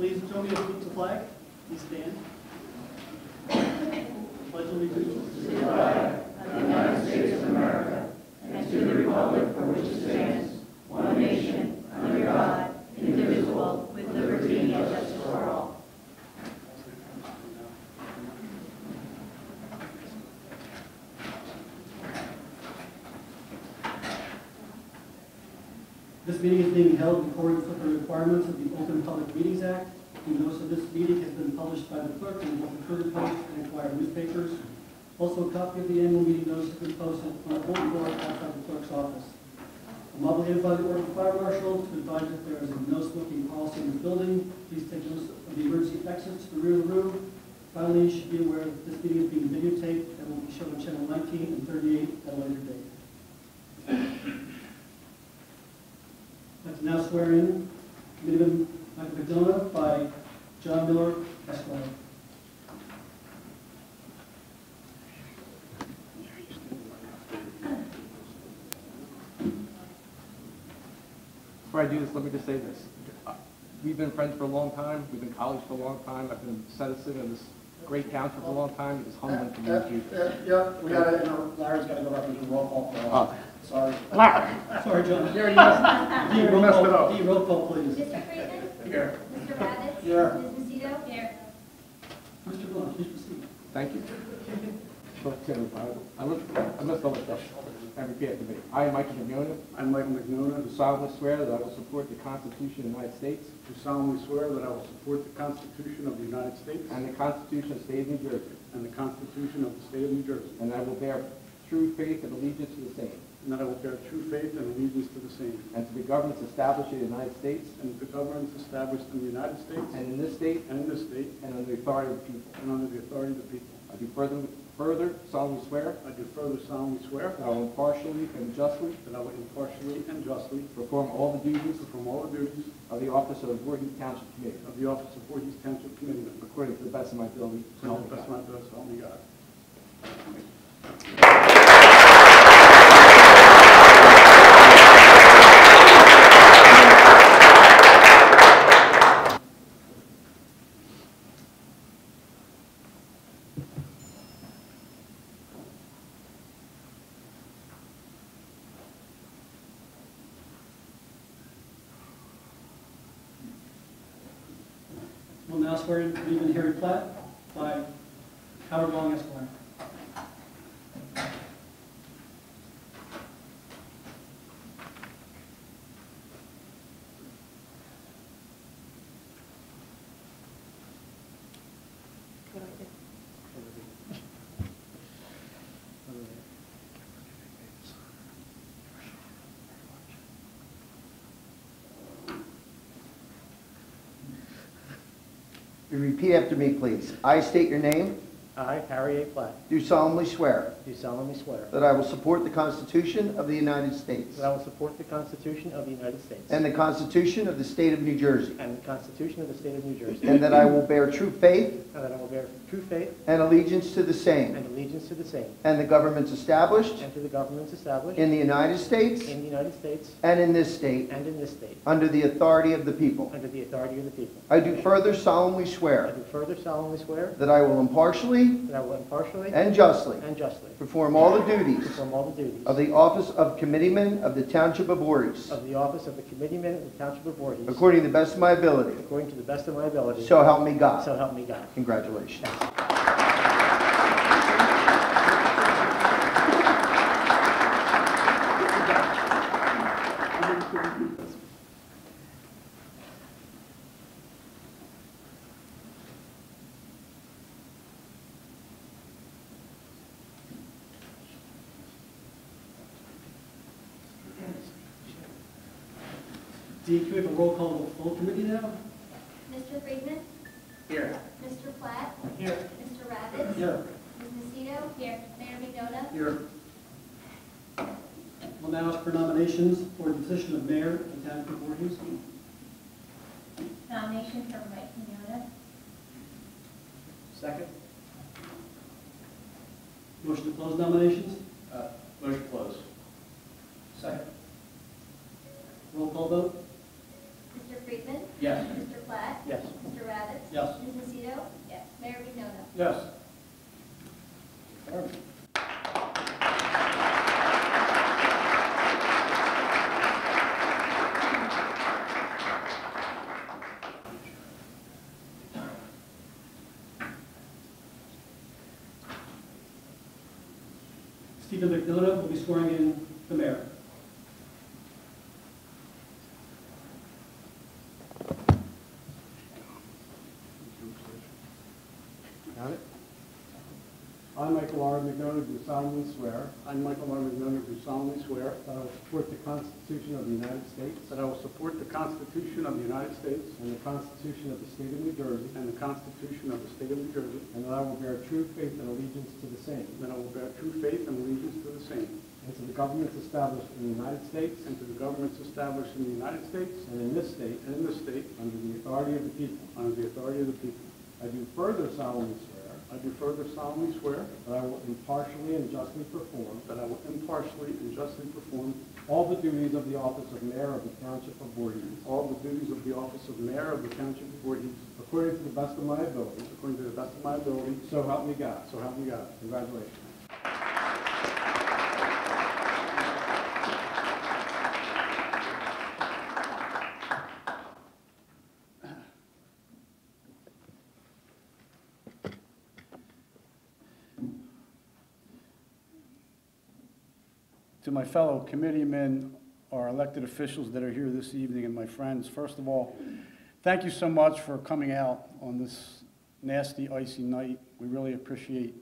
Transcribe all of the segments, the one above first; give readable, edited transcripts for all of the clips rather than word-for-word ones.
Please join me to salute the flag. Please stand. Pledge allegiance to the flag of the United States of America and to the republic for which it stands, one nation, under God, indivisible, with liberty and justice for all. This meeting is being held in accordance with the requirements of the Open Public Meetings Act. The notice of this meeting has been published by the clerk in the Twitter Post and acquired newspapers. Also, a copy of the annual meeting notice has been posted on a bulletin board outside the clerk's office. I'm obligated by the order of the fire marshal to advise that there is a no smoking policy in the building. Please take notice of the emergency exits to the rear of the room. Finally, you should be aware that this meeting is being videotaped and will be shown on channel 19 and 38 at a later date. I'd like to now swear in Committeeman Michael McDonough by John Miller, Esquire. Before I do this, let me just say this. We've been friends for a long time. We've been colleagues for a long time. I've been a citizen of this great township for a long time. It is humbling to meet you. Yeah, we got to, Larry's got to go up and do roll call for us. Sorry. Larry! Sorry, John. You already messed it up. D, roll call, please. Mr. Friedman? Here. Mr. Rabbit? Here. Ms. Macedo? Here. Mr. Blunt, please proceed. Thank you. I messed all this stuff. And repeat after me. I, Michael McDonough, I, Michael McDonough, do solemnly swear that I will support the Constitution of the United States do solemnly swear that I will support the Constitution of the United States and the Constitution of the State of New Jersey, and the Constitution of the State of New Jersey, and I will bear true faith and allegiance to the same, and that I will bear true faith and allegiance to the same, and to the governments established in the United States and the governments established in the United States and in this state and in this state, and under the authority of the people. and under the authority of the people. I do further solemnly swear I do further solemnly swear that I will impartially and justly that I will impartially and justly perform all the duties perform all the duties of the office of the Voorhees Township Committee of the office of Voorhees Township Committeeman, according to the best of my ability. to the best of my ability, so help me God. We'll now swear in Committeeman Harry Platt by Howard Long, Esquire. You repeat after me, please. I state your name. I, Harry A. Platt, Do solemnly swear do solemnly swear that I will support the Constitution of the United States that I will support the Constitution of the United States and the Constitution of the State of New Jersey, and the Constitution of the State of New Jersey, and that I will bear true faith and that I will bear true faith and allegiance to the same and allegiance to the same, and the governments established and to the governments established in the United States in the United States and in this state and in this state, under the authority of the people. under the authority of the people. I do further solemnly I swear do further solemnly swear that I will impartially that I will impartially and justly and justly perform all the duties perform all the duties of the office of Committeeman of the Township of Voorhees of the office of the Committeeman of the Township of Voorhees, according to the best of my ability. according to the best of my ability, So help me God. so help me God. Congratulations. D, can we have a roll call of the full committee now? Mr. Friedman? Here. Mr. Platt? Here. Mr. Rabbit? Here. Ms. Macedo? Here. Mayor McDonough? Here. We'll now ask for nominations for the position of mayor of the town of Voorhees. Nomination for Mike McDonough. Second. Motion to close nominations? Motion closed. Second. Roll call vote? Mr. Friedman? Yes. Mr. Platt? Yes. Mr. Yes. Ms. Nocito? Yes. Mayor Vignola? Yes. Stephen McDonough will be swearing in the mayor. Got it? I, Michael R. McDonough, do solemnly swear. I, Michael R. McDonough, do solemnly swear. That I will support the Constitution of the United States. That I will support the Constitution of the United States. And the Constitution of the State of New Jersey. And the Constitution of the State of New Jersey. And that I will bear true faith and allegiance to the same. That I will bear true faith and allegiance to the same. And to the governments established in the United States. And to the governments established in the United States. And in this state. And in this state. Under the authority of the people. Under the authority of the people. I do further solemnly swear. I do further solemnly swear. That I will impartially and justly perform. That I will impartially and justly perform. All the duties of the office of Mayor of the Township of Voorhees. All the duties of the office of Mayor of the Township of Voorhees. According to the best of my ability. According to the best of my ability. So help me God. So help me God. Congratulations. To my fellow committeemen, our elected officials that are here this evening, and my friends, first of all, thank you so much for coming out on this nasty, icy night. We really appreciate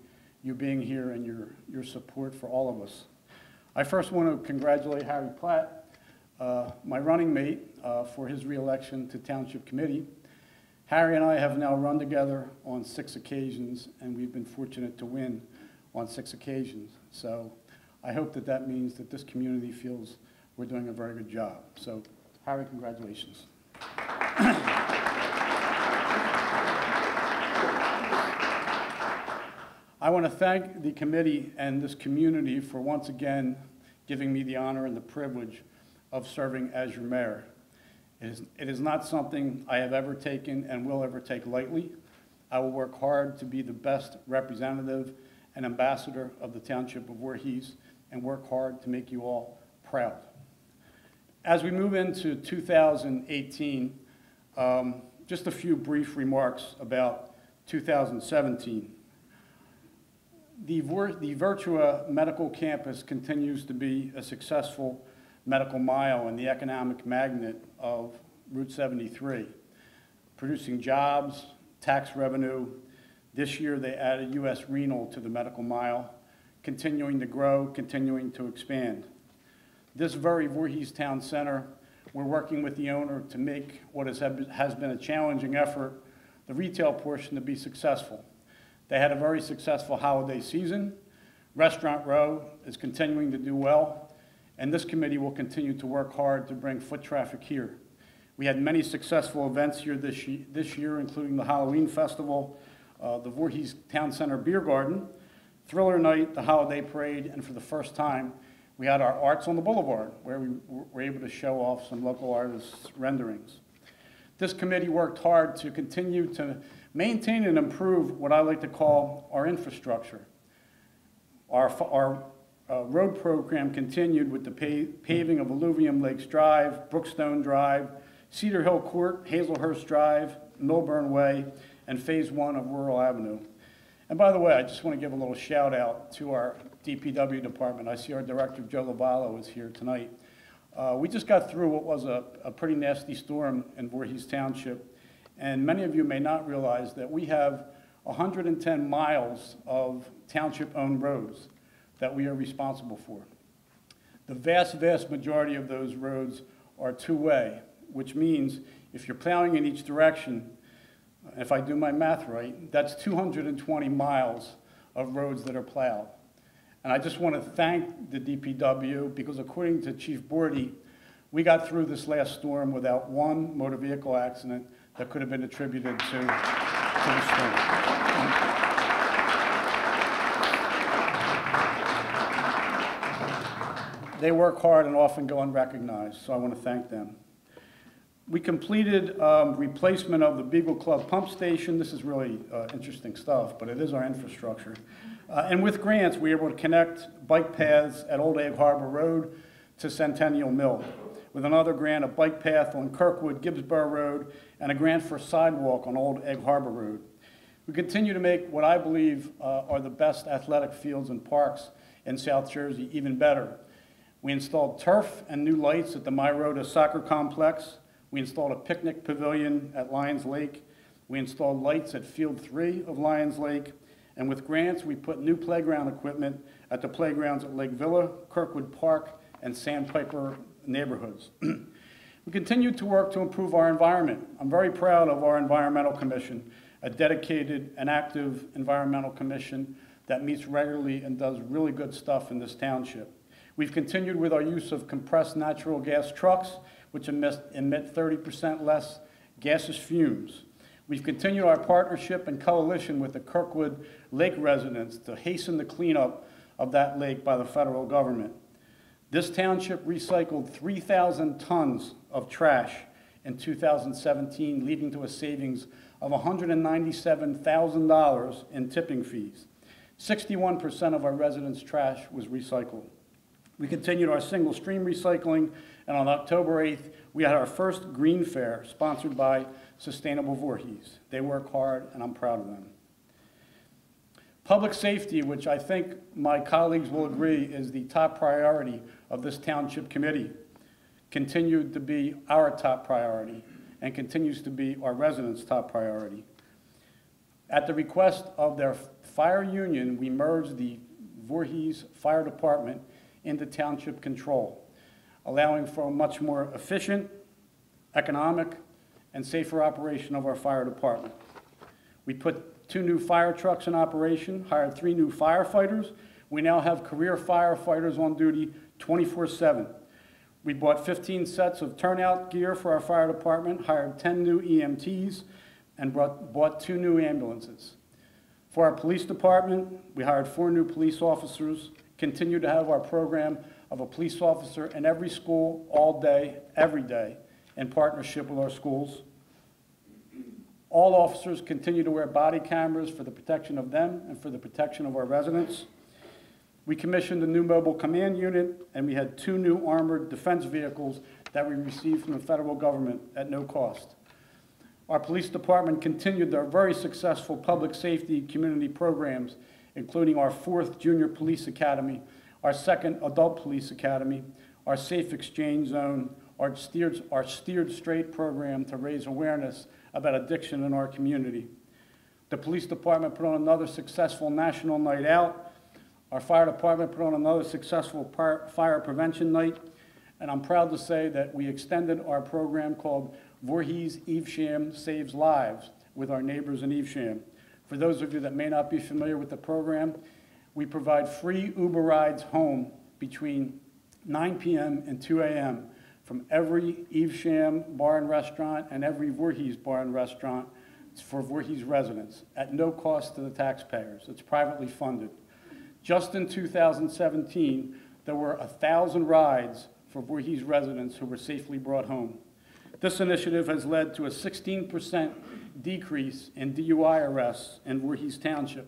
you being here and your support for all of us. I first want to congratulate Harry Platt, my running mate, for his reelection to Township Committee. Harry and I have now run together on 6 occasions, and we've been fortunate to win on 6 occasions. So I hope that that means that this community feels we're doing a very good job. So, Harry, congratulations. I want to thank the committee and this community for once again giving me the honor and the privilege of serving as your mayor. It is not something I have ever taken and will ever take lightly. I will work hard to be the best representative and ambassador of the Township of Voorhees and work hard to make you all proud. As we move into 2018, just a few brief remarks about 2017. The Virtua Medical Campus continues to be a successful medical mile and the economic magnet of Route 73, producing jobs, tax revenue. This year they added U.S. Renal to the medical mile, continuing to grow, continuing to expand. This very Voorhees Town Center, we're working with the owner to make what has been a challenging effort, the retail portion, to be successful. They had a very successful holiday season. Restaurant Row is continuing to do well, and this committee will continue to work hard to bring foot traffic here. We had many successful events here this year, including the Halloween Festival, the Voorhees Town Center Beer Garden, Thriller Night, the Holiday Parade, and for the first time, we had our Arts on the Boulevard, where we were able to show off some local artists' renderings. This committee worked hard to continue to maintain and improve what I like to call our infrastructure. Our road program continued with the paving of Alluvium Lakes Drive, Brookstone Drive, Cedar Hill Court, Hazelhurst Drive, Milburn Way, and Phase 1 of Rural Avenue. And by the way, I just want to give a little shout out to our DPW department. I see our director, Joe Lavallo, is here tonight. We just got through what was a pretty nasty storm in Voorhees Township, and many of you may not realize that we have 110 miles of township-owned roads that we are responsible for. The vast, vast majority of those roads are two-way, which means if you're plowing in each direction, if I do my math right, that's 220 miles of roads that are plowed. And I just want to thank the DPW because according to Chief Bordy, we got through this last storm without one motor vehicle accident that could have been attributed to the storm. They work hard and often go unrecognized, so I want to thank them. We completed replacement of the Beagle Club pump station. This is really interesting stuff, but it is our infrastructure. And with grants, we were able to connect bike paths at Old Egg Harbor Road to Centennial Mill. With another grant, a bike path on Kirkwood Gibbsboro Road, and a grant for sidewalk on Old Egg Harbor Road. We continue to make what I believe are the best athletic fields and parks in South Jersey even better. We installed turf and new lights at the My Rota Soccer Complex. We installed a picnic pavilion at Lions Lake. We installed lights at Field 3 of Lions Lake. And with grants, we put new playground equipment at the playgrounds at Lake Villa, Kirkwood Park, and Sandpiper neighborhoods. We continue to work to improve our environment. I'm very proud of our Environmental Commission, a dedicated and active environmental commission that meets regularly and does really good stuff in this township. We've continued with our use of compressed natural gas trucks, which emit 30% less gaseous fumes. We've continued our partnership and coalition with the Kirkwood Lake residents to hasten the cleanup of that lake by the federal government. This township recycled 3,000 tons of trash in 2017, leading to a savings of $197,000 in tipping fees. 61% of our residents' trash was recycled. We continued our single stream recycling, and on October 8th, we had our first Green Fair sponsored by Sustainable Voorhees. They work hard, and I'm proud of them. Public safety, which I think my colleagues will agree is the top priority of this township committee, continued to be our top priority and continues to be our residents' top priority. At the request of their fire union, we merged the Voorhees Fire Department into township control, allowing for a much more efficient, economic, and safer operation of our fire department. We put 2 new fire trucks in operation, hired 3 new firefighters. We now have career firefighters on duty 24/7. We bought 15 sets of turnout gear for our fire department, hired 10 new EMTs, and bought 2 new ambulances. For our police department, we hired 4 new police officers, continue to have our program of a police officer in every school, all day, every day, in partnership with our schools. All officers continue to wear body cameras for the protection of them and for the protection of our residents. We commissioned a new mobile command unit, and we had 2 new armored defense vehicles that we received from the federal government at no cost. Our police department continued their very successful public safety community programs, including our 4th Junior Police Academy, our 2nd Adult Police Academy, our Safe Exchange Zone, our Steered Straight program to raise awareness about addiction in our community. The police department put on another successful National Night Out. Our fire department put on another successful fire prevention night. And I'm proud to say that we extended our program called Voorhees Evesham Saves Lives with our neighbors in Evesham. For those of you that may not be familiar with the program, we provide free Uber rides home between 9 p.m. and 2 a.m. from every Evesham bar and restaurant and every Voorhees bar and restaurant for Voorhees residents at no cost to the taxpayers. It's privately funded. Just in 2017, there were 1,000 rides for Voorhees residents who were safely brought home. This initiative has led to a 16% decrease in DUI arrests in Voorhees Township.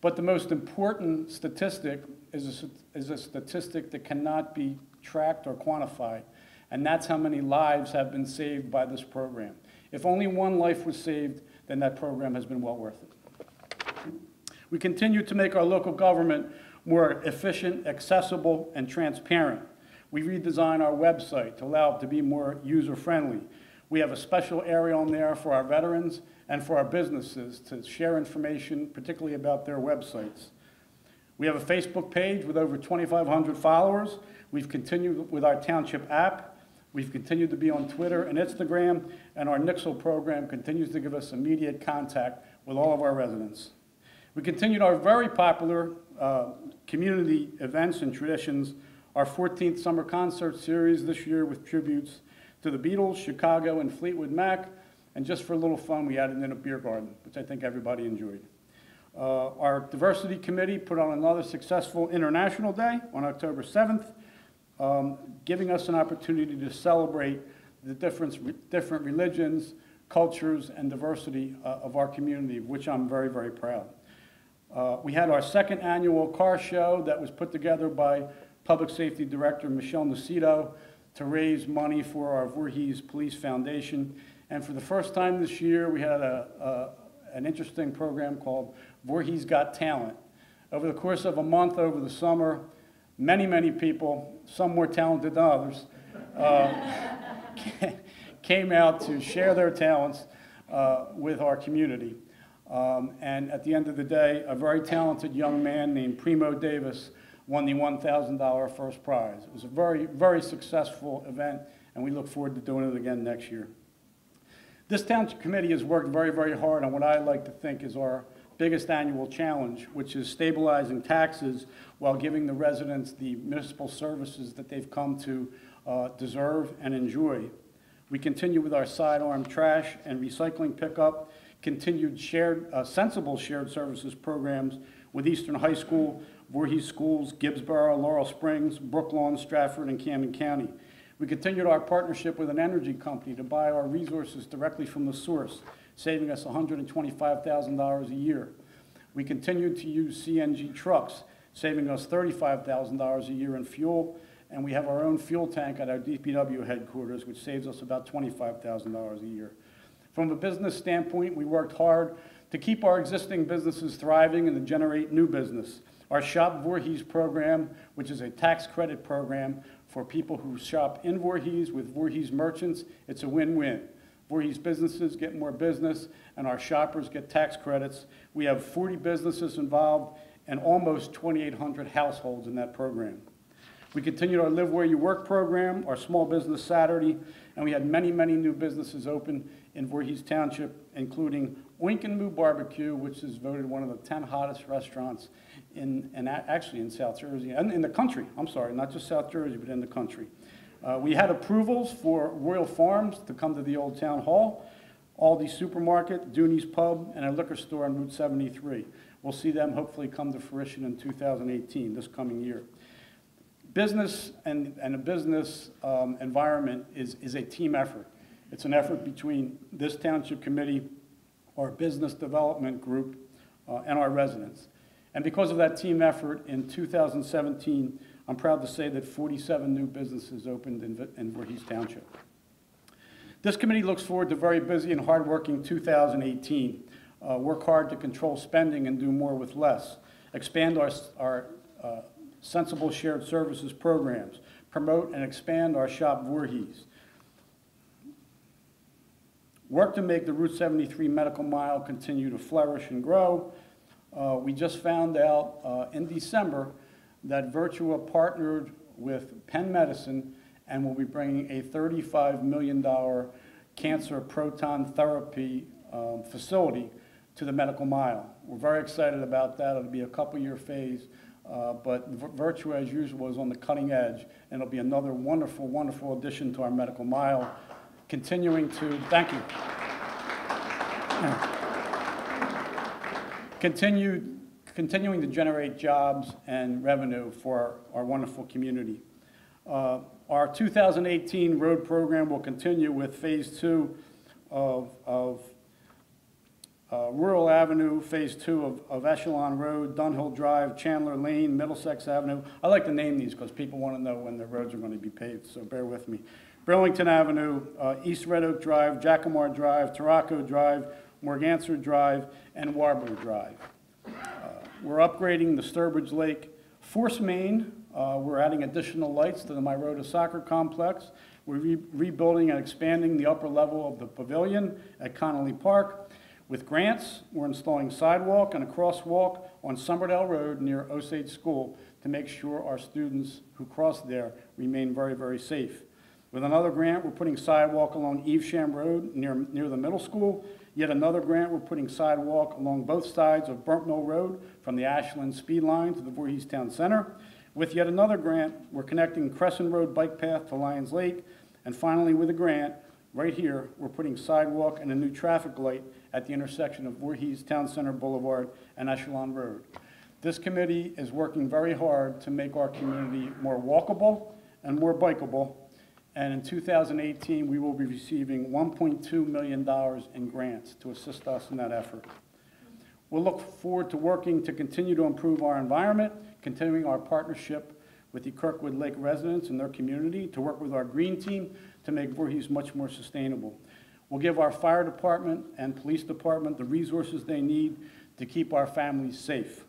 But the most important statistic is a statistic that cannot be tracked or quantified, and that's how many lives have been saved by this program. If only 1 life was saved, then that program has been well worth it. We continue to make our local government more efficient, accessible, and transparent. We redesigned our website to allow it to be more user-friendly. We have a special area on there for our veterans and for our businesses to share information, particularly about their websites. We have a Facebook page with over 2,500 followers. We've continued with our township app. We've continued to be on Twitter and Instagram, and our Nixle program continues to give us immediate contact with all of our residents. We continued our very popular community events and traditions, our 14th Summer Concert Series this year with tributes to the Beatles, Chicago, and Fleetwood Mac, and just for a little fun, we added in a beer garden, which I think everybody enjoyed. Our Diversity Committee put on another successful International Day on October 7th, giving us an opportunity to celebrate the different religions, cultures, and diversity of our community, of which I'm very, very proud. We had our second annual car show that was put together by Public Safety Director Michelle Nacito to raise money for our Voorhees Police Foundation. And for the first time this year, we had an interesting program called Voorhees Got Talent. Over the course of a month over the summer, many, many people, some more talented than others, came out to share their talents with our community. And at the end of the day, a very talented young man named Primo Davis won the $1,000 first prize. It was a very, very successful event, and we look forward to doing it again next year. This Township Committee has worked very, very hard on what I like to think is our biggest annual challenge, which is stabilizing taxes while giving the residents the municipal services that they've come to deserve and enjoy. We continue with our sidearm trash and recycling pickup, continued sensible shared services programs with Eastern High School, Voorhees Schools, Gibbsboro, Laurel Springs, Brooklawn, Stratford, and Camden County. We continued our partnership with an energy company to buy our resources directly from the source, saving us $125,000 a year. We continued to use CNG trucks, saving us $35,000 a year in fuel, and we have our own fuel tank at our DPW headquarters, which saves us about $25,000 a year. From a business standpoint, we worked hard to keep our existing businesses thriving and to generate new business. Our Shop Voorhees program, which is a tax credit program for people who shop in Voorhees with Voorhees merchants, it's a win-win. Voorhees businesses get more business, and our shoppers get tax credits. We have 40 businesses involved and almost 2,800 households in that program. We continued our Live Where You Work program, our Small Business Saturday, and we had many, many new businesses open in Voorhees Township, including Oink and Moo Barbecue, which is voted one of the 10 hottest restaurants actually in South Jersey, and in the country. I'm sorry, not just South Jersey, but in the country. We had approvals for Royal Farms to come to the Old Town Hall, Aldi Supermarket, Dooney's Pub, and a liquor store on Route 73. We'll see them hopefully come to fruition in 2018, this coming year. Business and a business environment is a team effort. It's an effort between this Township Committee, our business development group, and our residents. And because of that team effort, in 2017, I'm proud to say that 47 new businesses opened in Voorhees Township. This committee looks forward to a very busy and hardworking 2018. Work hard to control spending and do more with less. Expand our sensible shared services programs. Promote and expand our Shop Voorhees. Work to make the Route 73 medical mile continue to flourish and grow. We just found out in December that Virtua partnered with Penn Medicine and will be bringing a $35 million cancer proton therapy facility to the medical mile. We're very excited about that. It'll be a couple-year phase, but Virtua, as usual, is on the cutting edge, and it'll be another wonderful, wonderful addition to our medical mile, continuing to, thank you. Continuing to generate jobs and revenue for our wonderful community. Our 2018 road program will continue with Phase 2 of Rural Avenue, Phase 2 of Echelon Road, Dunhill Drive, Chandler Lane, Middlesex Avenue. I like to name these because people want to know when the roads are going to be paved, so bear with me. Burlington Avenue, East Red Oak Drive, Jacomar Drive, Taraco Drive, Morganser Drive, and Warbler Drive. We're upgrading the Sturbridge Lake Force Main. We're adding additional lights to the Myrota Soccer Complex. We're rebuilding and expanding the upper level of the pavilion at Connolly Park. With grants, we're installing sidewalk and a crosswalk on Somberdale Road near Osage School to make sure our students who cross there remain very, very safe. With another grant, we're putting sidewalk along Evesham Road near the middle school. Yet another grant, we're putting sidewalk along both sides of Burnt Mill Road from the Ashland Speed Line to the Voorhees Town Center. With yet another grant, we're connecting Crescent Road bike path to Lions Lake. And finally, with a grant, right here, we're putting sidewalk and a new traffic light at the intersection of Voorhees Town Center Boulevard and Echelon Road. This committee is working very hard to make our community more walkable and more bikeable. And in 2018, we will be receiving $1.2 million in grants to assist us in that effort. We'll look forward to working to continue to improve our environment, continuing our partnership with the Kirkwood Lake residents and their community, to work with our green team to make Voorhees much more sustainable. We'll give our fire department and police department the resources they need to keep our families safe.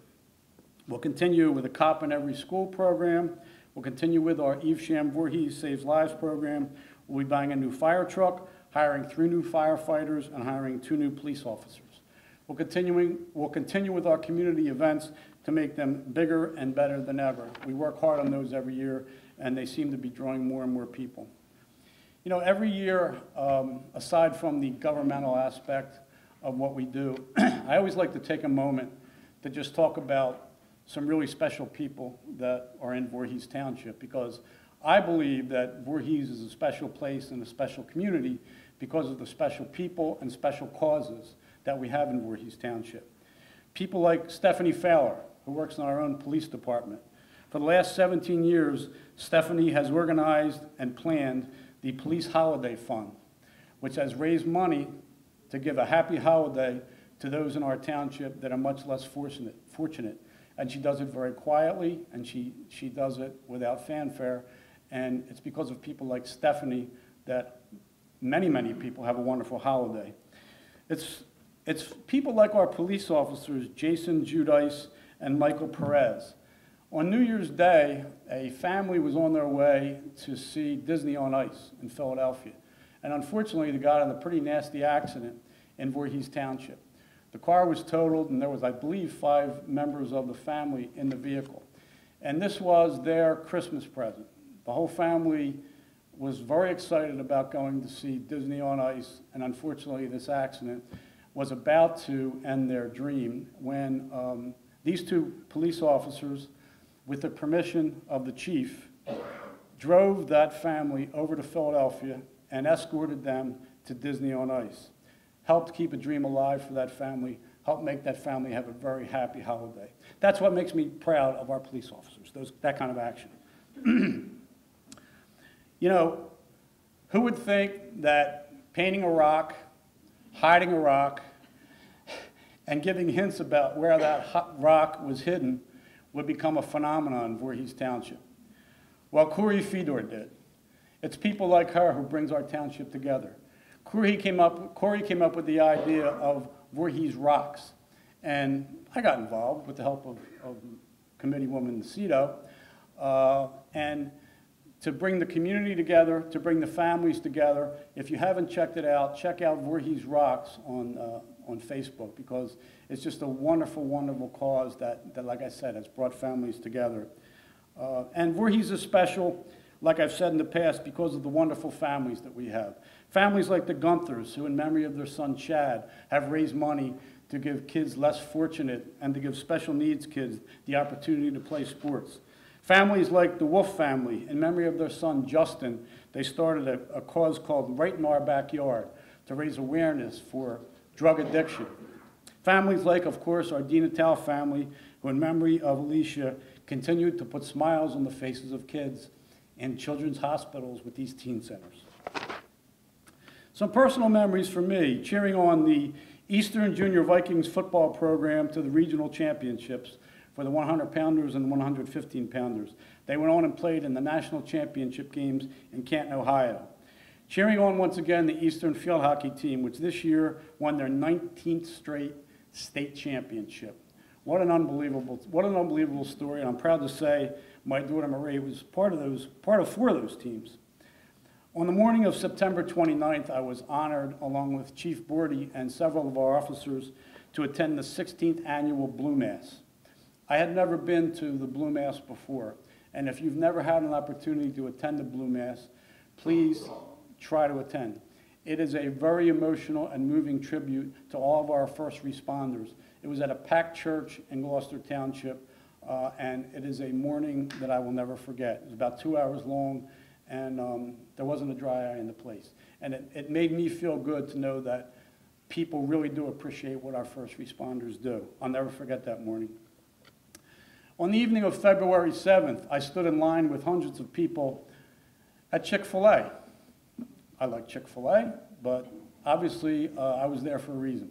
We'll continue with a Cop in Every School program. We'll continue with our Evesham Voorhees Saves Lives program. We'll be buying a new fire truck, hiring 3 new firefighters, and hiring 2 new police officers. We'll continue with our community events to make them bigger and better than ever. We work hard on those every year, and they seem to be drawing more and more people. You know, every year, aside from the governmental aspect of what we do, I always like to take a moment to just talk about some really special people that are in Voorhees Township, because I believe that Voorhees is a special place and a special community because of the special people and special causes that we have in Voorhees Township. People like Stephanie Fowler, who works in our own police department. For the last 17 years, Stephanie has organized and planned the Police Holiday Fund, which has raised money to give a happy holiday to those in our township that are much less fortunate. And she does it very quietly, and she does it without fanfare. And it's because of people like Stephanie that many, many people have a wonderful holiday. It's people like our police officers, Jason Judice and Michael Perez. On New Year's Day, a family was on their way to see Disney on Ice in Philadelphia. And unfortunately, they got in a pretty nasty accident in Voorhees Township. The car was totaled, and there was, I believe, 5 members of the family in the vehicle. And this was their Christmas present. The whole family was very excited about going to see Disney on Ice, and unfortunately, this accident was about to end their dream when these 2 police officers, with the permission of the chief, drove that family over to Philadelphia and escorted them to Disney on Ice. Helped keep a dream alive for that family, helped make that family have a very happy holiday. That's what makes me proud of our police officers, that kind of action. You know, who would think that painting a rock, hiding a rock, and giving hints about where that rock was hidden would become a phenomenon in Voorhees Township? Well, Corey Fedor did. It's people like her who brings our township together. Corey came up with the idea of Voorhees Rocks, and I got involved with the help of Committeewoman Cito, and to bring the community together, to bring the families together. If you haven't checked it out, check out Voorhees Rocks on Facebook, because it's just a wonderful, wonderful cause that, like I said, has brought families together. And Voorhees is special, like I've said in the past, because of the wonderful families that we have. Families like the Gunthers, who in memory of their son Chad, have raised money to give kids less fortunate and to give special needs kids the opportunity to play sports. Families like the Wolf family, in memory of their son Justin, they started a cause called Right in Our Backyard to raise awareness for drug addiction. Families like, of course, our Dina Tal family, who in memory of Alicia, continued to put smiles on the faces of kids in children's hospitals with these teen centers. Some personal memories for me, cheering on the Eastern Junior Vikings football program to the regional championships for the 100-pounders and 115-pounders. They went on and played in the national championship games in Canton, Ohio. Cheering on once again the Eastern field hockey team, which this year won their 19th straight state championship. What an unbelievable story, and I'm proud to say my daughter Marie was part of 4 of those teams. On the morning of September 29th, I was honored, along with Chief Bordy and several of our officers, to attend the 16th annual Blue Mass. I had never been to the Blue Mass before, and if you've never had an opportunity to attend the Blue Mass, please try to attend. It is a very emotional and moving tribute to all of our first responders. It was at a packed church in Gloucester Township, and it is a morning that I will never forget. It was about 2 hours long, and there wasn't a dry eye in the place. And it made me feel good to know that people really do appreciate what our first responders do. I'll never forget that morning. On the evening of February 7th, I stood in line with hundreds of people at Chick-fil-A. I like Chick-fil-A, but obviously I was there for a reason.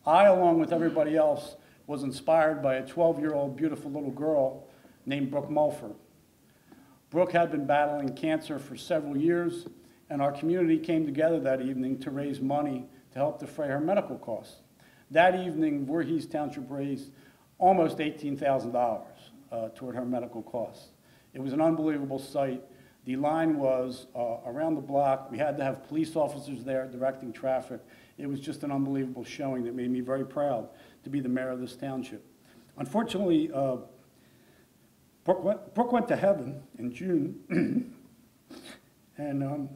I, along with everybody else, was inspired by a 12-year-old beautiful little girl named Brooke Mulford. Brooke had been battling cancer for several years, and our community came together that evening to raise money to help defray her medical costs. That evening, Voorhees Township raised almost $18,000 toward her medical costs. It was an unbelievable sight. The line was around the block. We had to have police officers there directing traffic. It was just an unbelievable showing that made me very proud to be the mayor of this township. Unfortunately, Brooke went to heaven in June, and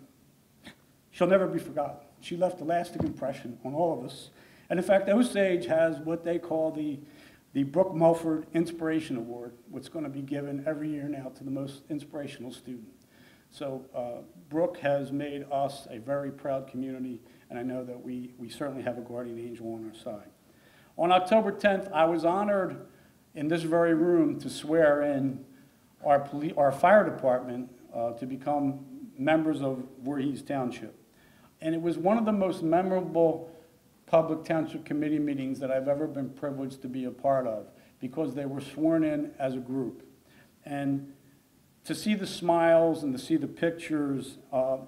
she'll never be forgotten. She left a lasting impression on all of us. And in fact, Osage has what they call the Brooke Mulford Inspiration Award, which is going to be given every year now to the most inspirational student. So Brooke has made us a very proud community, and I know that we certainly have a guardian angel on our side. On October 10th, I was honored in this very room to swear in our fire department to become members of Voorhees Township. And it was one of the most memorable public township committee meetings that I've ever been privileged to be a part of, because they were sworn in as a group. And to see the smiles and to see the pictures,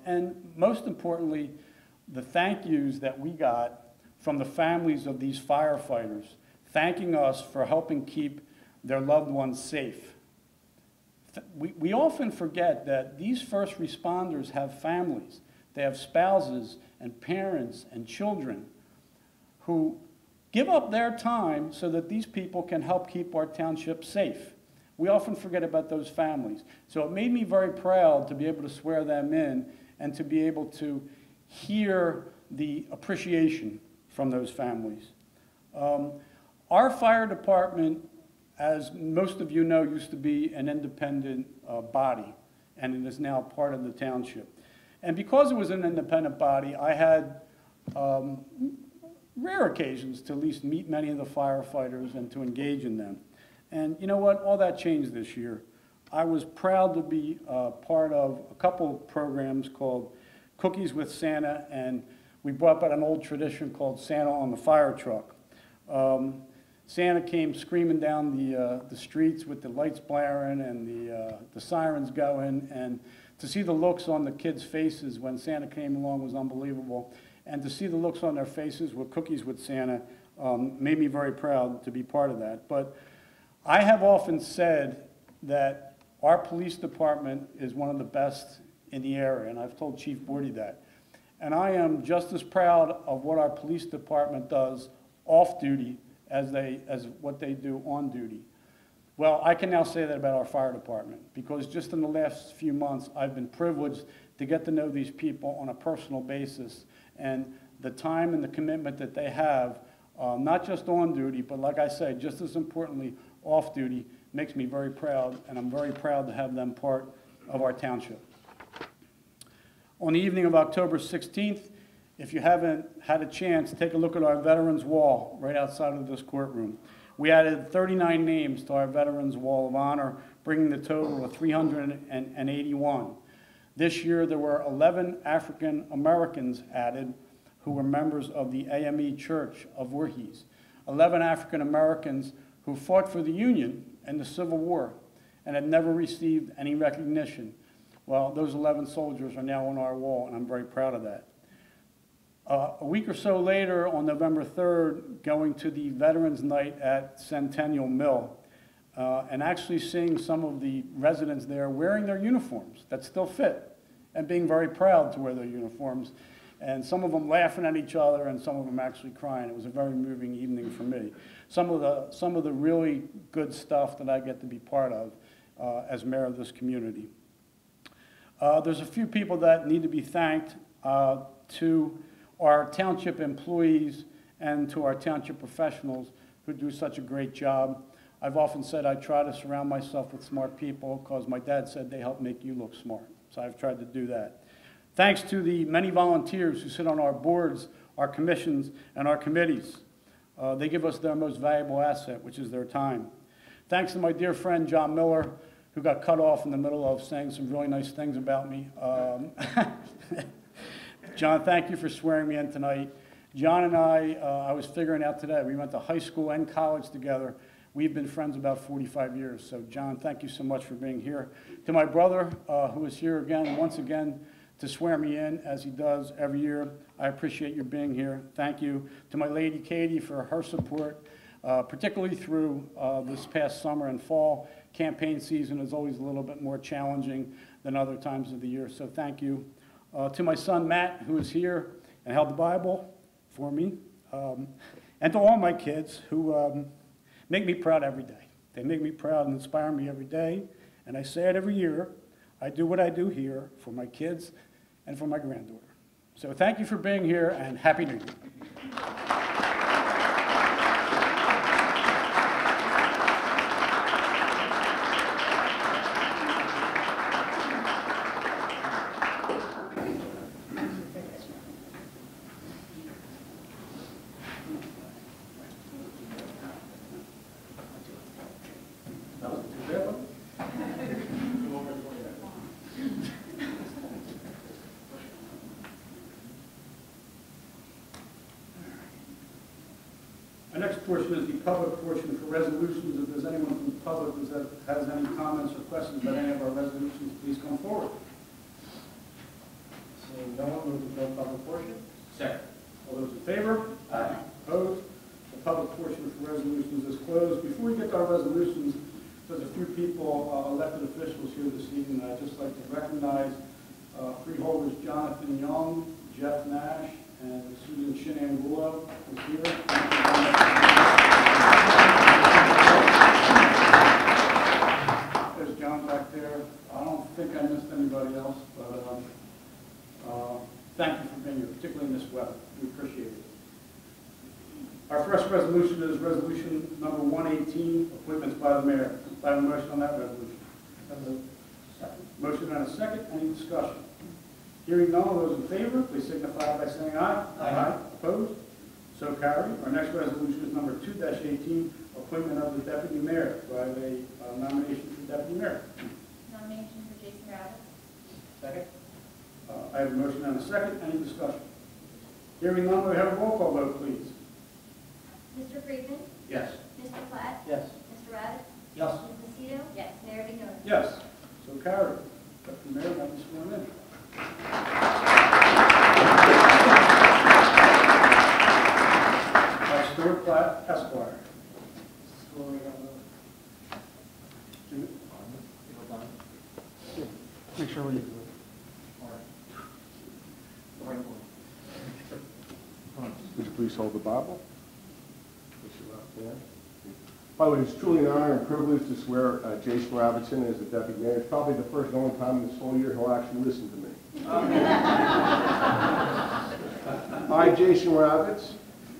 and most importantly, the thank yous that we got from the families of these firefighters, thanking us for helping keep their loved ones safe. We often forget that these first responders have families. They have spouses and parents and children who give up their time so that these people can help keep our township safe. We often forget about those families. So it made me very proud to be able to swear them in and to be able to hear the appreciation from those families. Our fire department, as most of you know, used to be an independent body, and it is now part of the township. And because it was an independent body, I had rare occasions to at least meet many of the firefighters and to engage in them. And you know what? All that changed this year. I was proud to be part of a couple of programs called Cookies with Santa, and we brought back an old tradition called Santa on the Fire Truck. Santa came screaming down the streets with the lights blaring and the sirens going, and to see the looks on the kids' faces when Santa came along was unbelievable. And to see the looks on their faces with Cookies with Santa made me very proud to be part of that. But I have often said that our police department is one of the best in the area, and I've told Chief Bordy that. And I am just as proud of what our police department does off-duty as what they do on duty. Well, I can now say that about our fire department, because just in the last few months, I've been privileged to get to know these people on a personal basis, and the time and the commitment that they have, not just on duty, but like I said, just as importantly, off duty, makes me very proud, and I'm very proud to have them part of our township. On the evening of October 16th, if you haven't had a chance, take a look at our Veterans Wall right outside of this courtroom. We added 39 names to our Veterans Wall of Honor, bringing the total to 381. This year, there were 11 African Americans added who were members of the AME Church of Voorhees. 11 African Americans who fought for the Union in the Civil War and had never received any recognition. Well, those 11 soldiers are now on our wall, and I'm very proud of that. A week or so later, on November 3rd, going to the Veterans Night at Centennial Mill, and actually seeing some of the residents there wearing their uniforms that still fit, and being very proud to wear their uniforms, and some of them laughing at each other, and some of them actually crying. It was a very moving evening for me. Some of the really good stuff that I get to be part of as mayor of this community. There's a few people that need to be thanked. To our township employees and to our township professionals who do such a great job. I've often said I try to surround myself with smart people because my dad said they help make you look smart. So I've tried to do that. Thanks to the many volunteers who sit on our boards, our commissions, and our committees. They give us their most valuable asset, which is their time. Thanks to my dear friend John Miller, who got cut off in the middle of saying some really nice things about me. John, thank you for swearing me in tonight. John and I was figuring out today, we went to high school and college together. We've been friends about 45 years. So John, thank you so much for being here. To my brother, who is here again, once again, to swear me in, as he does every year, I appreciate your being here. Thank you. To my lady, Katie, for her support, particularly through this past summer and fall. Campaign season is always a little bit more challenging than other times of the year, so thank you. To my son, Matt, who is here and held the Bible for me, and to all my kids who make me proud every day. They make me proud and inspire me every day, and I say it every year. I do what I do here for my kids and for my granddaughter. So thank you for being here, and Happy New Year. Our next portion is the public portion for resolutions. If there's anyone from the public that has any comments or questions about any of our resolutions, please come forward. Seeing no one, move to close public portion. Second. All those in favor? Aye. Opposed? The public portion for resolutions is closed. Before we get to our resolutions, there's a few people, elected officials here this evening that I'd just like to recognize. Freeholders Jonathan Young, Jeff Nash, and Susan Shinangulo is here. There's John back there. I don't think I missed anybody else, but thank you for being here, particularly in this weather. We appreciate it. Our first resolution is resolution number 118, appointments by the mayor. Do I have a motion on that resolution? Second. Motion and a second. Any discussion? Hearing none, all those in favor, please signify by saying aye. Aye. Opposed? So carried. Our next resolution is number 2-18, appointment of the deputy mayor. Do I have a nomination for deputy mayor? Nomination for Jason Rabbit. Second. I have a motion and a second. Any discussion? Hearing none, we have a roll call vote, please. Mr. Friedman? Yes. Mr. Platt? Yes. Mr. Rabbit? Yes. Ms. Lucido? Yes. Mayor Vignona? Yes. So carried. Deputy mayor, let me sworn in. Stuart Platt, Esquire. Make sure we. Would you please hold the Bible? Place your left hand. By the way, it's truly an honor and privilege to swear Jason Robinson as the deputy mayor. It's probably the first and only time in this whole year he'll actually listen to me. I, Jason Ravitz,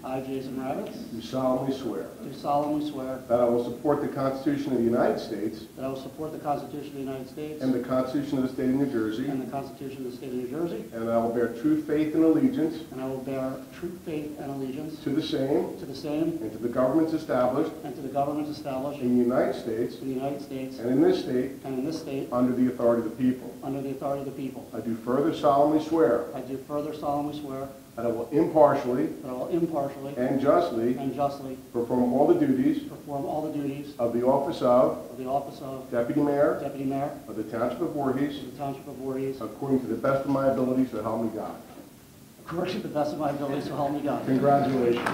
I, Jason Ravitz, do solemnly swear do solemnly swear that I will support the Constitution of the United States that I will support the Constitution of the United States and the Constitution of the State of New Jersey, and the Constitution of the State of New Jersey, and I will bear true faith and allegiance and I will bear true faith and allegiance to the same to the same and to the governments established and to the governments established in the United States in the United States and in this state and in this state under the authority of the people. under the authority of the people. I do further solemnly swear I do further solemnly swear that I will impartially that I will impartially and justly and justly perform all the duties perform all the duties of the office of of the office of Deputy Mayor Deputy Mayor of the Township of Voorhees of the Township of Voorhees according to the best of my ability, so help me God. according to the best of my ability, so help me God. Congratulations.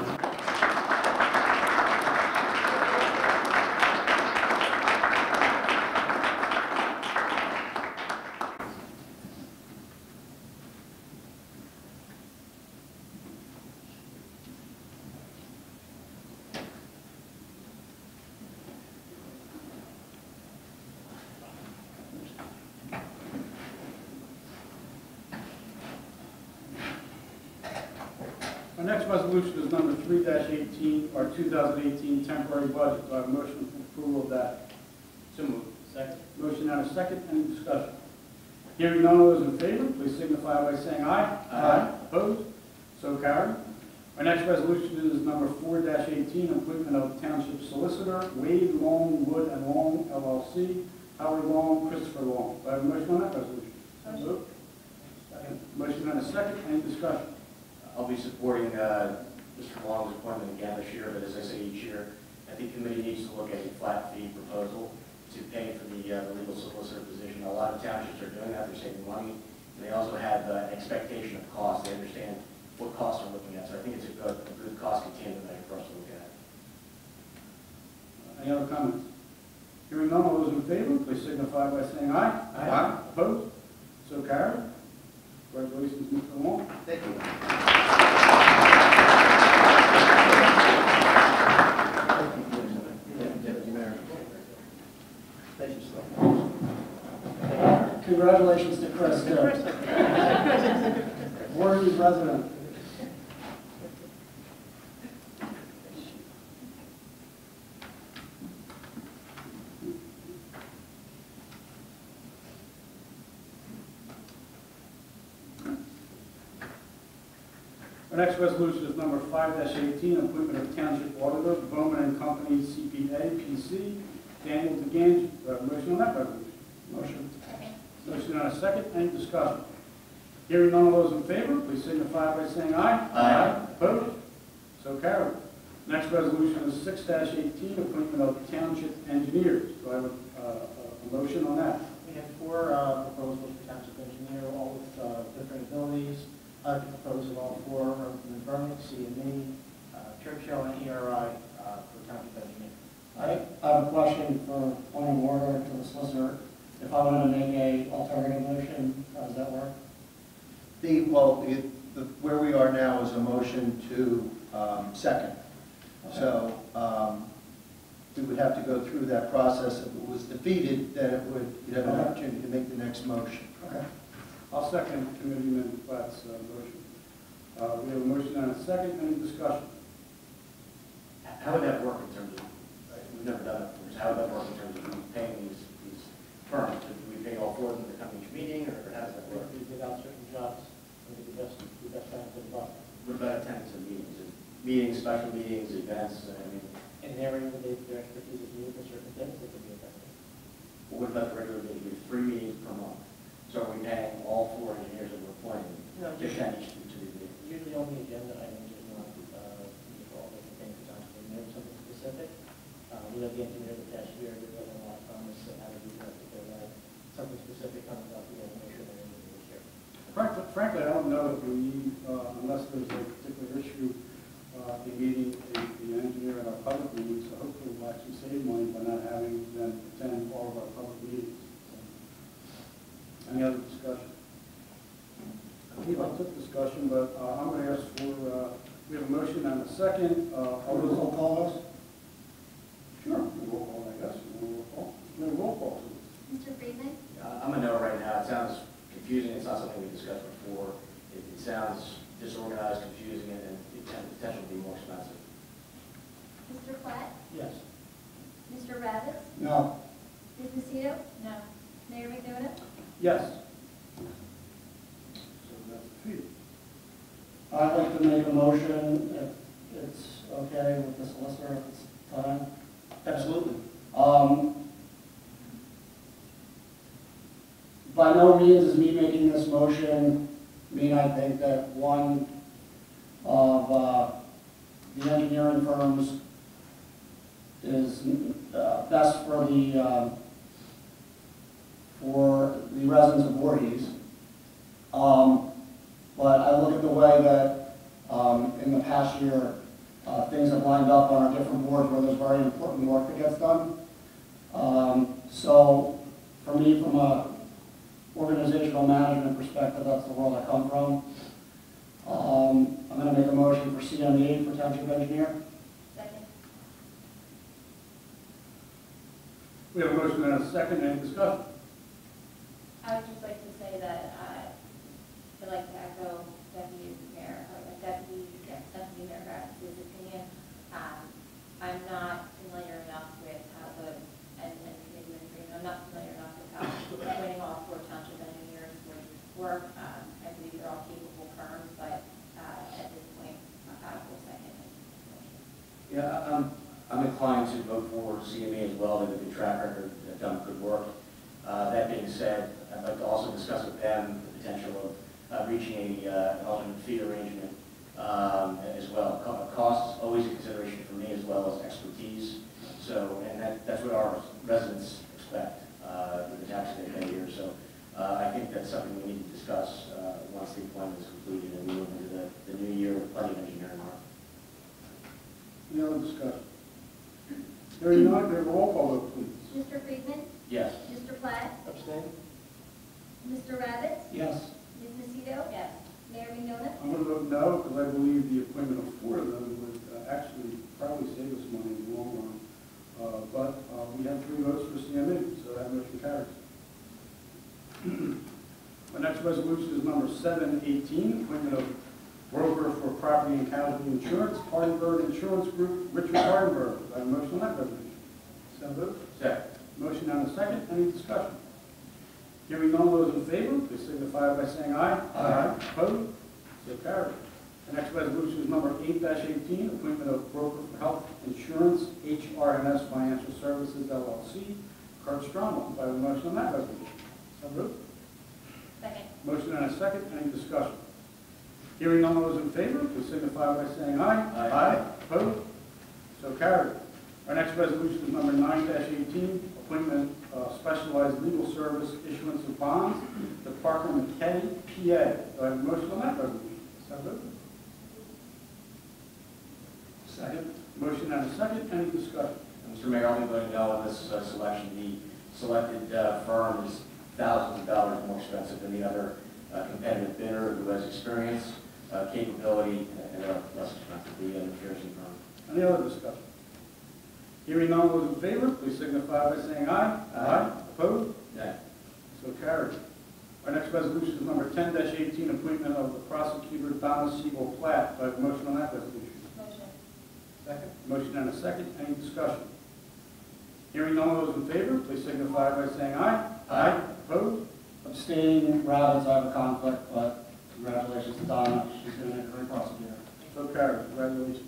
Our next resolution is number 3-18, our 2018 temporary budget. Do I have a motion for approval of that? So moved. Second. Motion and a second. Any discussion? Hearing none, all those in favor, please signify by saying aye. Aye. Opposed? So carried. Our next resolution is number 4-18, appointment of Township Solicitor, Wade Long, Wood and Long, LLC. Howard Long, Christopher Long. Do I have a motion on that resolution? Motion. Moved. Motion and a second. Any discussion? I'll be supporting Mr. Long's appointment again this year, but as I say each year, I think the committee needs to look at a flat fee proposal to pay for the legal solicitor position. A lot of townships are doing that, they're saving money, and they also have expectation of cost. They understand what costs they're looking at, so I think it's a good cost containment measure for us to look at. Any other comments? Hearing none, all those in favor, please signify by saying aye. Aye. Opposed? So carried. Congratulations, Mr. Long. Thank you. Deputy Mayor. Thank you, sir. Congratulations to Chris, too. Voorhees resident. Our next resolution is number 5-18, appointment of Township Auditor, Bowman and Company, CPA, PC, Daniel DeGange. Do I have a motion on that resolution? Motion. Motion and a second. Any discussion? Hearing none, all those in favor, please signify by saying aye. Aye. Opposed? So carried. Next resolution is 6-18, appointment of Township Engineers. Do I have a motion on that? We have four proposals for township engineer, all with different abilities. I propose of all four are from Vernon, CME, Churchill, and ERI for township engineer. I have a question for point of order to the solicitor. If I want to make a alternative motion, how does that work? Where we are now is a motion to second. Okay. So we would have to go through that process. If it was defeated, then you'd have an opportunity to make the next motion. Okay. I'll second Committeeman Platt's motion. We have a motion and a second. Any discussion? How would that work in terms of, we've never done it before, so how would that work in terms of paying these firms? Do we pay all four of them to come each meeting, or how does that work? We give out certain jobs, and the best bang for the buck. What about attendance at meetings? Meetings, special meetings, events, I mean, In an area where their expertise is needed for certain things, it could be effective. what about the regular meetings? We have 3 meetings per month. So are we paying all 4 engineers that we're appointing No, to attend each to these meetings? Usually on the agenda items is not for all different things, it's actually maybe something specific. We have the engineer, the cashier, we have a lot of comments that how to do that, if they're like something specific comes up, we have to make sure they're in the here. Frankly, I don't know if we need, unless there's a particular issue, in meeting the engineer at our public meetings, so hopefully we'll actually save money by not having them attend all of our public meetings. Any other discussion? Lots of discussion, but I'm going to ask for, we have a motion and a second. All those roll call us? Sure, roll call, I guess. Roll call. No roll call. Mr. Friedman? I'm a no right now. It sounds confusing. It's not something we discussed before. It sounds disorganized, confusing, and it has the potential to be more expensive. Mr. Platt? Yes. Mr. Rabbit? No. Ms. Nocito? No. Mayor McDonough? Yes. So that's defeated. I'd like to make a motion, if it's okay with the solicitor at this time. Absolutely. By no means is me making this motion mean I think that one of the engineering firms is best for the residents of Voorhees. But I look at the way that in the past year things have lined up on our different boards where there's very important work that gets done. So for me, from a organizational management perspective, that's the world I come from. I'm going to make a motion for CME for Township Engineer. Second. We have a motion and a second. Any discussion? I would just like to say that I'd like to echo Deputy Mayor Gravis' opinion. I'm not familiar enough with how I'm not familiar enough with how appointing all 4 township engineers would work. I believe they're all capable firms, but at this point, I will second it. Yeah, I'm inclined to vote for CME as well. They have a good track record, they've done good work. That being said, I'd like to also discuss with them the potential of reaching an alternate fee arrangement as well. Cost is always a consideration for me as well as expertise. So, and that's what our residents expect with the tax they pay here. So I think that's something we need to discuss once the appointment is completed and we move into the new year with plenty of engineering work. Any other discussion? Hearing none, may I have a roll call vote, please? Mr. Friedman? Yes. Mr. Platt? Abstain? Mr. Rabbit? Yes. Ms. Nocito? Yes. Mayor Mignona? I'm going to vote no, because I believe the appointment of 4 of them would actually probably save us money in the long run. But we have 3 votes for CME, so that motion carries. My next resolution is number 718, appointment of broker for property and casualty insurance, Hardenberg Insurance Group, Richard Hardenberg. Do I have a motion on that resolution? So moved. Second. Motion and a second. Any discussion? Hearing none, those in favor, please signify by saying aye. Aye. Opposed? So carried. The next resolution is number 8-18, appointment of broker for health insurance, HRNS Financial Services LLC, Kurt Stromwell. Do I have a motion on that resolution? So moved. Second. Motion and a second. Any discussion? Hearing none, those in favor, please signify by saying aye. Aye. Opposed? So carried. Our next resolution is number 9-18, appointment of specialized legal service issuance of bonds to Parker McKay, PA. Do I have a motion on that resolution? So moved. Second. Motion and a second. Any discussion? Mr. Mayor, I'll be voting no on this selection. The selected firm is thousands of dollars more expensive than the other competitive bidder who has experience, capability, and less expensive, the McPherson firm. Any other discussion? Hearing none, those in favor, please signify by saying aye. Aye. Opposed? Nay. So carried. Our next resolution is number 10-18, appointment of the prosecutor Donna Siegel Platt. Do I have a motion on that resolution? Motion. Second? Motion and a second. Any discussion? Hearing none, those in favor, please signify by saying aye. Aye. Opposed? Abstaining, Robbins, I have a conflict, but congratulations to Donna. She's going to be a great prosecutor. So carried. Congratulations.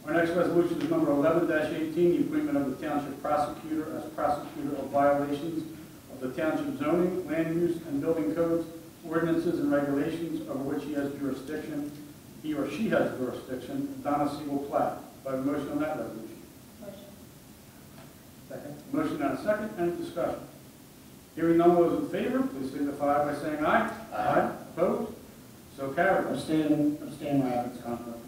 Our next resolution is number 11-18, the appointment of the township prosecutor as prosecutor of violations of the township zoning, land use, and building codes, ordinances, and regulations over which he has jurisdiction, he or she has jurisdiction, Donna Siegel Platt. Do I have a motion on that resolution? Motion. Second? Motion and a second. Any discussion? Hearing none, those in favor, please signify by saying aye. Aye. Opposed? So carried. Abstain, Robbins, conflict.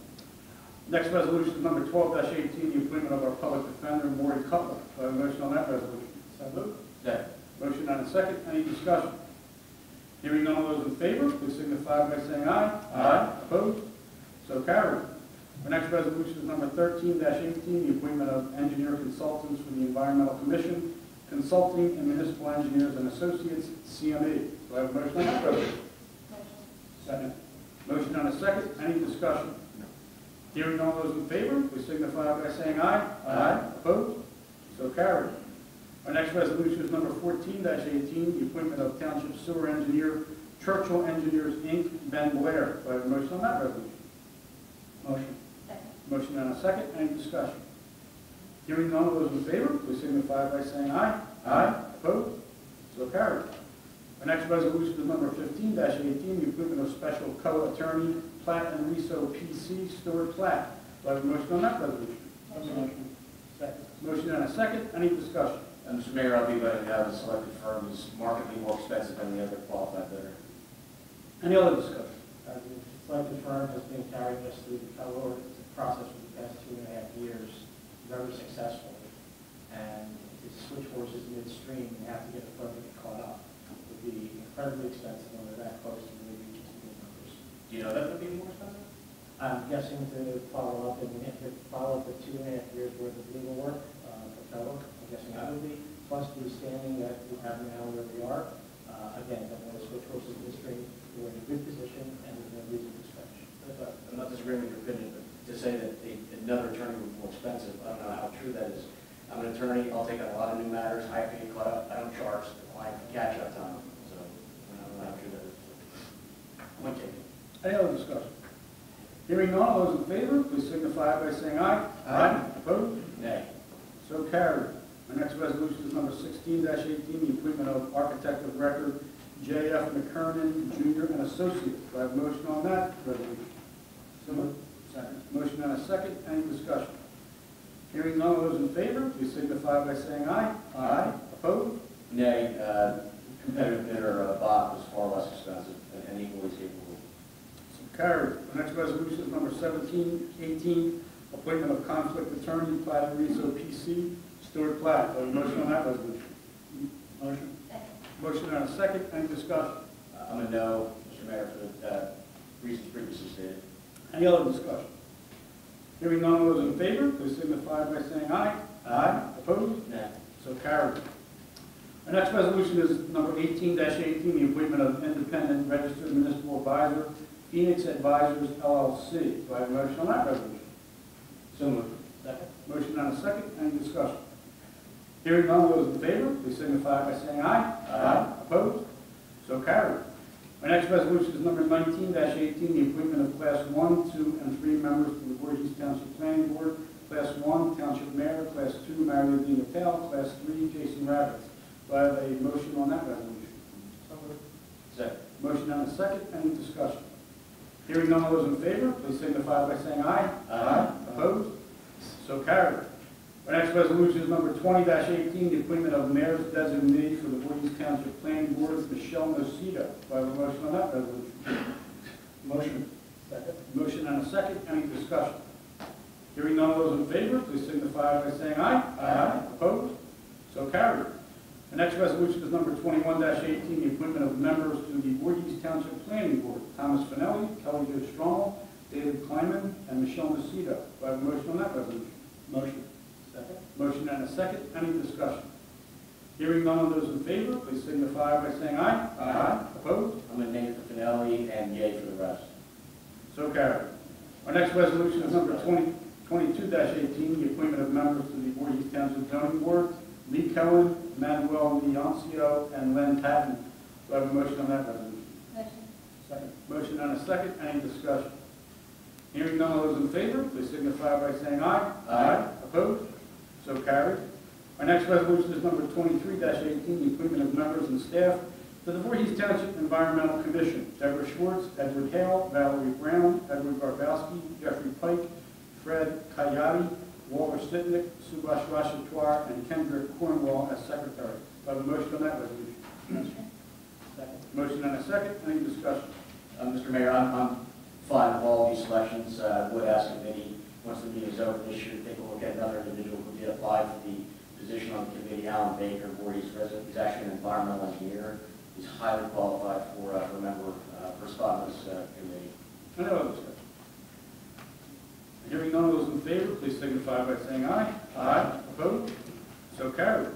Next resolution is number 12-18, the appointment of our public defender, Maury Cutler. Do I have a motion on that resolution? So moved. Second. Motion and a second. Any discussion? Hearing none of those in favor, please signify by saying aye. Aye. Opposed? So carried. Our next resolution is number 13-18, the appointment of engineer consultants for the Environmental Commission, Consulting and Municipal Engineers and Associates, CME. Do I have a motion on that resolution? Motion. Second. Motion and a second. Any discussion? Hearing none of those in favor, please signify by saying aye. Aye. Opposed? So carried. Our next resolution is number 14-18, the appointment of Township Sewer Engineer, Churchill Engineers, Inc., Ben Blair. Do I have a motion on that resolution? Motion. Second. Motion and a second. Any discussion? Hearing none of those in favor, please signify by saying aye. Aye. Opposed? So carried. Our next resolution is number 15-18, the appointment of Special Co-Attorney, Platt and Riso PC, Stuart Platt. Do I have a motion on that resolution? Motion. Second? Motion and a second. Any discussion? Mr. Mayor, I'll be voting no. The selected firm is markedly more expensive than the other qualified bidder. Any other discussion? The selected firm has been carrying us through the color process for the past 2.5 years very successfully. And to switch horses midstream and have to get the firm to get caught up would be incredibly expensive when they're that close to the region's numbers. Do you know that would be more expensive? I'm guessing to follow up the 2.5 years worth of legal work for fellow. I'm guessing that would be, plus the standing that we have now where we are. Again, don't want to switch horses midstream. We're in a good position and there's no reason to switch. I'm not disagreeing with your opinion, but to say that another attorney would be more expensive, I don't know how true that is. I'm an attorney, I'll take on a lot of new matters, I have to get caught up, I don't charge the client for catch-up time, so I don't know how true that is. Point taken. Any other discussion? Hearing none, all those in favor, please signify by saying aye. Aye. Opposed? Nay. So carried. Our next resolution is number 16-18, the appointment of architect of record J.F. McKernan, Jr. and Associates. Do I have a motion on that resolution? So moved. Second. Motion and a second. Any discussion? Hearing none, all those in favor, please signify by saying aye. Aye. Opposed? Nay, competitive bidder, Bach was far less expensive and equally capable. So carried. The next resolution is number 17-18, appointment of conflict attorney, Platt and Rizzo, P.C., Stuart Platt. Do I have a motion on that resolution? Motion. Second. Motion and a second. Any discussion? I'm a no, Mr. Mayor, for the reasons previously stated. Any other discussion? Hearing none, all those in favor, please signify by saying aye. Aye. Opposed? Nay. So carried. Our next resolution is number 18-18, the appointment of independent registered municipal advisor, Phoenix Advisors LLC. Do I have a motion on that resolution? So moved. Second. Motion and a second. Any discussion? Hearing none, all those in favor, please signify by saying aye. Aye. Opposed? So carried. Our next resolution is number 19-18, the appointment of Class 1, 2, and 3 members to the Voorhees Township Planning Board. Class 1, Township Mayor. Class 2, Mario Di Natale. Class 3, Jason Rabbit. Do I have a motion on that resolution? So moved. Second. Motion and a second. Any discussion? Hearing none, all those in favor, please signify by saying aye. Aye. Opposed? So carried. Our next resolution is number 20-18, the appointment of mayor's designee for the Voorhees Township Planning Board, Michelle Nocita. Do I have a motion on that resolution? Motion. Second. Motion and a second. Any discussion? Hearing none, all those in favor, please signify by saying aye. Aye. Opposed? So carried. The next resolution is number 21-18, the appointment of members to the Voorhees Township Planning Board, Thomas Finelli, Kelly Jo Strong, David Kleiman, and Michelle Nocita. Do I have a motion on that resolution? Motion. Second. Motion and a second. Any discussion? Hearing none of those in favor, please signify by saying aye. Aye. Opposed? I'm a nay for Finelli and yea for the rest. So carried. Our next resolution is number 22-18, the appointment of members to the Voorhees Township Zoning Board, Lee Cohen, Manuel Leoncio, and Len Patton. Do I have a motion on that resolution? Motion. Second. Motion and a second. Any discussion? Hearing none of those in favor, please signify by saying aye. Aye. Opposed? So carried. Our next resolution is number 23-18, the appointment of members and staff to the Voorhees Township Environmental Commission. Deborah Schwartz, Edward Hale, Valerie Brown, Edward Garbowski, Jeffrey Pike, Fred Kayati, Walter Sitnick, Subhash Rashitwar, and Kendrick Cornwall as secretary. Do I have a motion on that resolution? Motion. Second. Motion and a second. Any discussion? Mr. Mayor, I'm fine with all these selections. Would ask committee, once the meeting is over this year, to take a look at another individual who did apply for the position on the committee, Alan Baker, Voorhees resident. He's actually an environmental engineer. He's highly qualified for a member for a spot on this committee. Any other discussion? Hearing none of those in favor, please signify by saying aye. Aye. Opposed? So carried.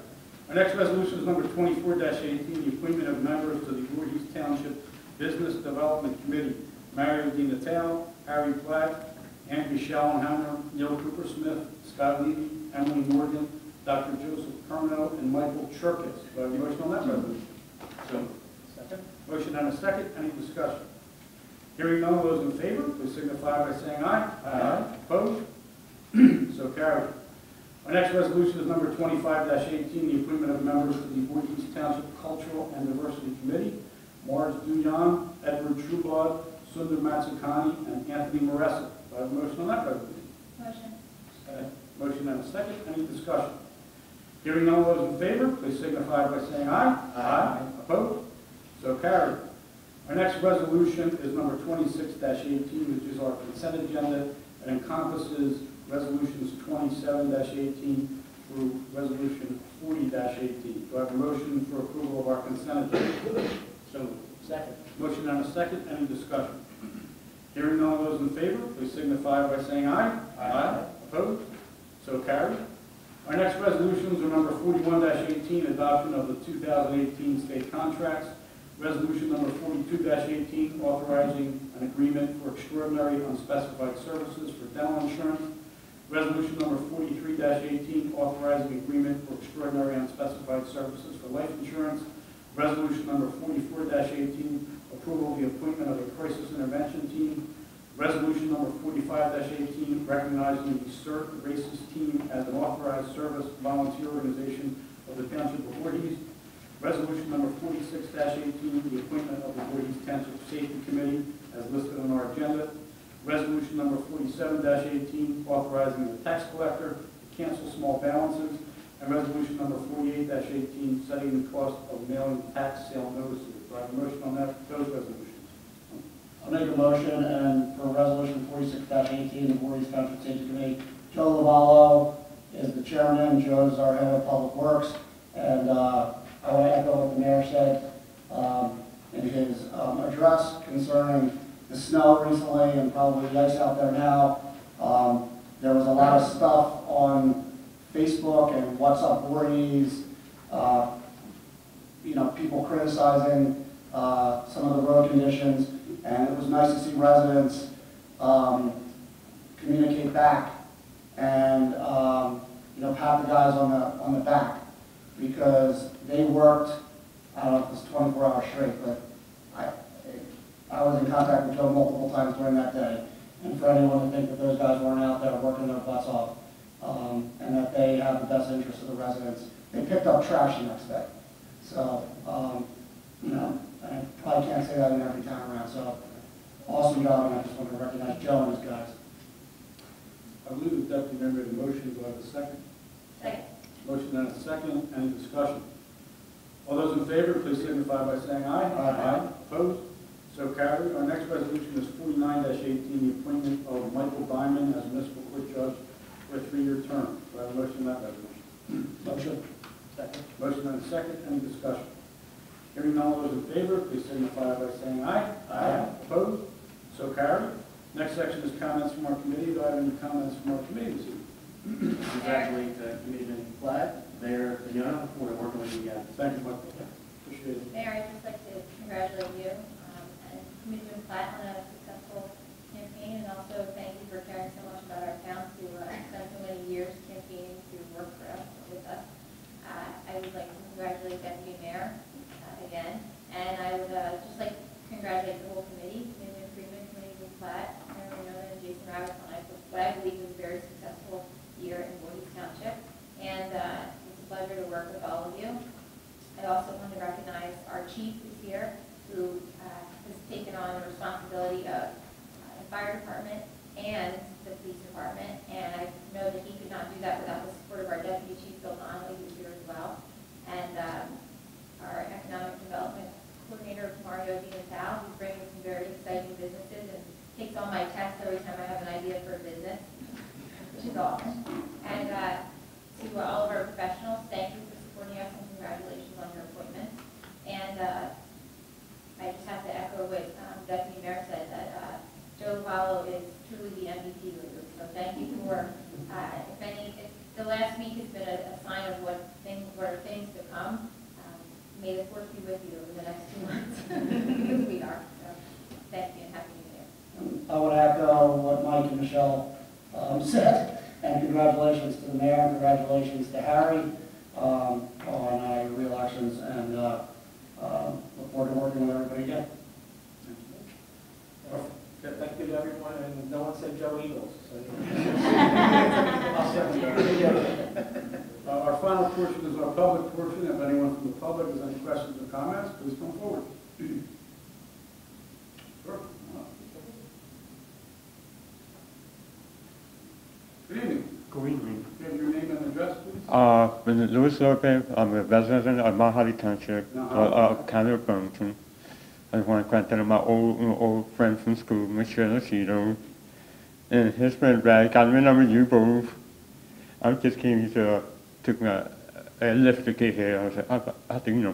Our next resolution is number 24-18, the appointment of members to the Voorhees Township Business Development Committee. Mario Di Natale, Harry Platt, Andrew Schallenhammer, Neil Cooper Smith, Scott Levy, Emily Morgan, Dr. Joseph Perno, and Michael Churkis. Do I have a motion on that resolution? So, Second. Motion and a second. Any discussion? Hearing none of those in favor, please signify by saying aye. Aye. Opposed? So carried. Our next resolution is number 25-18, the appointment of members to the Voorhees Township Cultural and Diversity Committee. Mars Duyan, Edward Trueblood, Sundar Matsukani, and Anthony Moressa. Do I have a motion on that resolution? Motion. Second. Motion and a second. Any discussion? Hearing none of those in favor, please signify by saying aye. Aye. Opposed? So carried. Our next resolution is number 26-18, which is our consent agenda. It encompasses resolutions 27-18 through resolution 40-18. Do I have a motion for approval of our consent agenda? So moved. Second. Motion and a second. Any discussion? Hearing none of those in favor, please signify by saying aye. Aye. Opposed? So carried. Our next resolutions are number 41-18, adoption of the 2018 state contracts. Resolution number 42-18, authorizing an agreement for extraordinary unspecified services for dental insurance. Resolution number 43-18, authorizing agreement for extraordinary unspecified services for life insurance. Resolution number 44-18, approval of the appointment of a crisis intervention team. Resolution number 45-18, recognizing the CERT Racist Team as an authorized service volunteer organization of the Township of Voorhees. Resolution number 46-18, the appointment of the Voorhees Township Safety Committee as listed on our agenda. Resolution number 47-18, authorizing the tax collector to cancel small balances. And resolution number 48-18, setting the cost of mailing tax sale notices. Do I have a motion on those resolutions? I'll make a motion, and for resolution 46-18, the Voorhees Township Safety Committee, Joe Lavallo is the chairman, Joe's our head of public works, and I want to echo what the mayor said in his address concerning the snow recently and probably the ice out there now. There was a lot of stuff on Facebook and What's Up Voorhees, people criticizing some of the road conditions, and it was nice to see residents communicate back and pat the guys on the back, because they worked, I don't know if it was 24 hours straight, but I was in contact with Joe multiple times during that day. And for anyone to think that those guys weren't out there working their butts off, and that they have the best interest of the residents, they picked up trash the next day. So, I probably can't say that in every town around. So, awesome job, and I just want to recognize Joe and his guys. I believe the deputy member made a motion. Do I have a second? Second. Motion and a second. Any discussion? All those in favor, please signify by saying aye. Aye. Opposed? So carried. Our next resolution is 49-18, the appointment of Michael Diamond as municipal court judge for a 3-year term. Do I have a motion on that resolution? Motion. Second. Motion and a second. Any discussion? Hearing none, all those in favor, please signify by saying aye. Aye. Opposed? So carried. Next section is comments from our committee. Do I have any comments from our committee this evening? Congratulate Committeeman Platt, Mayor Vignona, for working with you guys. Thank you, Michael. Appreciate it. Mayor, I'd just like to congratulate you and Committeeman Platt on a successful campaign, and also thank you for caring so much about our town, to spend so many years campaigning to work for us, with us. I would like to congratulate Deputy Mayor again, and I would just like to congratulate the whole committee, Committeeman Freeman, Committeeman Platt, Mayor Vignona, and Jason Rabbit on what I believe was a very successful year in Voorhees Township, and it's a pleasure to work with all of you. I also want to recognize our chief who's here, who has taken on the responsibility of the fire department and the police department, and I know that he could not do that without the support of our deputy chief, Bill Donnelly, who's here as well, and our economic development coordinator, Mario DiNatale, who's bringing some very exciting businesses and takes all my texts every time I have an idea for a business, which is awesome. And to all of our professionals, thank you for supporting us, and congratulations on your appointments. And I just have to echo what Deputy Mayor said, that Joe Lavallo is truly the MVP leader. So thank you for, if the last week has been a sign of what are things to come, may the force be with you over the next 2 months, because we are. So thank you and happy New Year. I would echo what Mike and Michelle said, and congratulations to the mayor, and congratulations to Harry on your re-elections, and look forward to working with everybody again. Thank you to everyone, and no one said Joe Eagles. So. Our final portion is our public portion. If anyone from the public has any questions or comments, please come forward. Sure. Good evening. Good evening. Can you have your name and address, please? Louis Lopez. I'm a resident of Mount Holly Township, County of Burlington. I just want to congratulate my old friend from school, Michelle Lucido, and his friend Brad. I remember you both. I just came here took me a lift to get here. I was like, I think,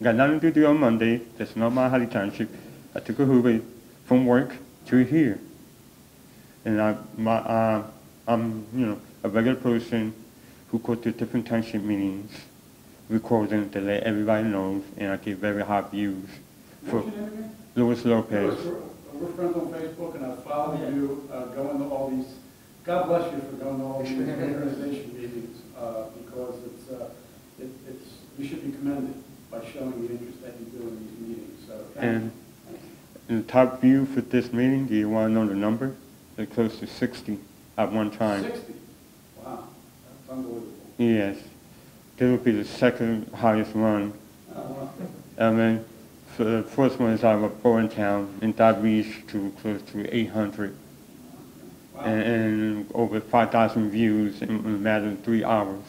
got nothing to do on Monday. That's not Mount Holly Township. I took a Uber from work to here. And I'm, a regular person who goes to different township meetings, recording to let everybody know, and I get very high views. What's your name again? Louis Lopez. We're friends on Facebook, and I follow you going to all these. God bless you for going to all these reorganization meetings, because it's you should be commended by showing the interest that you do in these meetings. So and the top view for this meeting, do you want to know the number? They're close to 60 at one time. 60. Wow, that's unbelievable. Yes. This will be the second highest one. I mean, so the first one is out of Town, and that reached to close to 800. And over 5,000 views in a matter of 3 hours.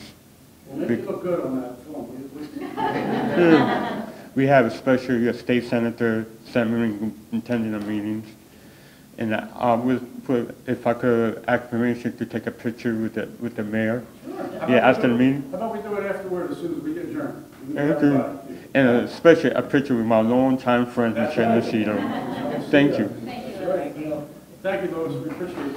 Well, make you look good on that film. We have especially a state senator, attending the meetings. And I would put, if I could ask permission to take a picture with the mayor. Yeah, after the meeting. How about we do it afterward as soon as we get adjourned? And especially a picture with my longtime friend, Michelle Lucido. Thank you. Thank you, Lois, we appreciate it.